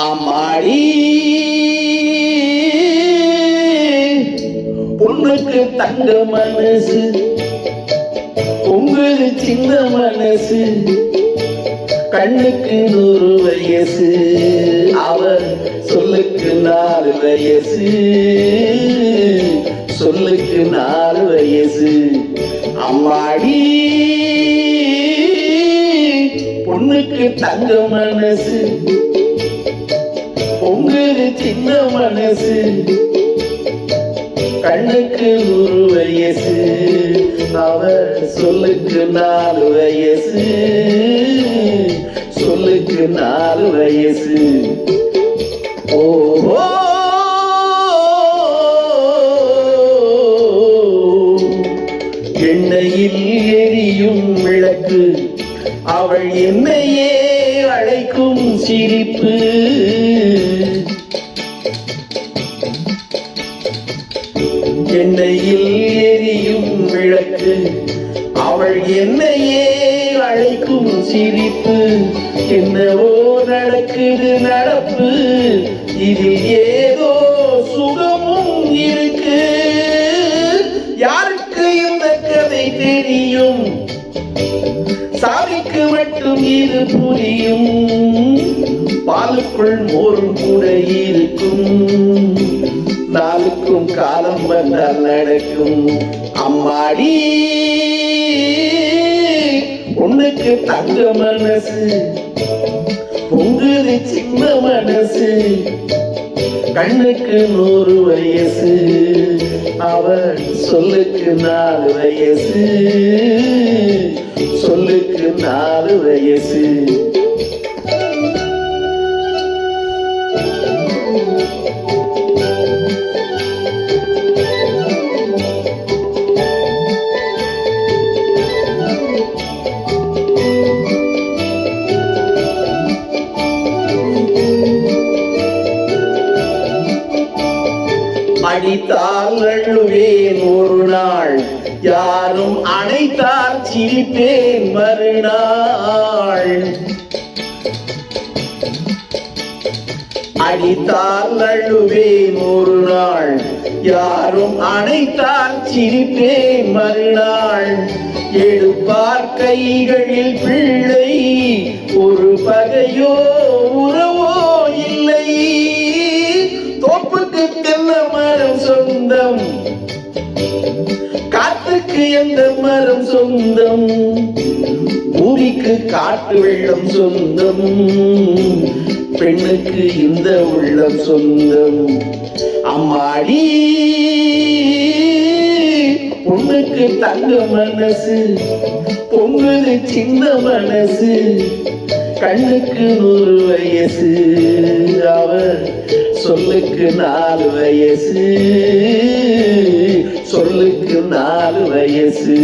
அம்மாடி பொண்ணுக்கு தங்க மனசு, உங்களுக்கு சின்ன மனசு, கண்ணுக்கு 100 வயசு, அவர் சொல்லுக்கு 4 வயசு, சொல்லுக்கு 4 வயசு. அம்மாடி பொண்ணுக்கு தங்க மனசு, உங்களுக்கு சின்ன மனசு, கண்ணுக்கு 100 வயசு, அவர் சொல்லுக்கு 4 வயசு, சொல்லுக்கு 4 வயசு. ஓஹோ எண்ணெயில் எரியும் விளக்கு, அவள் என்னையே அழைக்கும் சிரிப்பு. எண்ணெயில் எரியும் விளக்கு, அவள் என்னையே அழைக்கும் சிரிப்பு. என்னவோ நடக்குது நடப்பு, இதில் ஏதோ சுகமும் இருக்கு. யாருக்கு இந்த கதை தெரியும்? சாமிக்கு மட்டும் இது புரியும். பாலுக்குள் மோரும் கூட இருக்கும், நாளுக்கும் காலம் வந்தால் நடக்கும். அம்மாடி பொண்ணுக்கு தங்க மனசு, பொங்குது சின்ன மனசு, கண்ணுக்கு 100 வயசு, அவர் சொல்லுக்கு 4 வயசு, சொல்லுக்கு 4 வயசு. அடித்தால் அழுவேன் ஒரு நாள், யாரும் அணைத்தால் சிரிப்பேன் மறுநாள். அடித்தால் அழுவேன் ஒரு நாள், யாரும் அணைத்தால் சிரிப்பேன் மறுநாள். எடுப்பார் கைகளில் பிள்ளை, ஒரு பகையோ உறவோ இல்லை. தோப்புக்கு தென்னை மரம் சொந்தம், காத்துக்கு எந்த மரம் சொந்தம், பூமிக்கு காட்டு வெள்ளம் சொந்தம், பெண்ணுக்கு இந்த உள்ளம் சொந்தம். அம்மாடி பொண்ணுக்கு தங்க மனசு, பொங்குது சின்ன மனசு, கண்ணுக்கு 100 வயசு, அவர் சொல்லுக்கு 4 வயசு, சொல்லுக்கு 4 வயசு.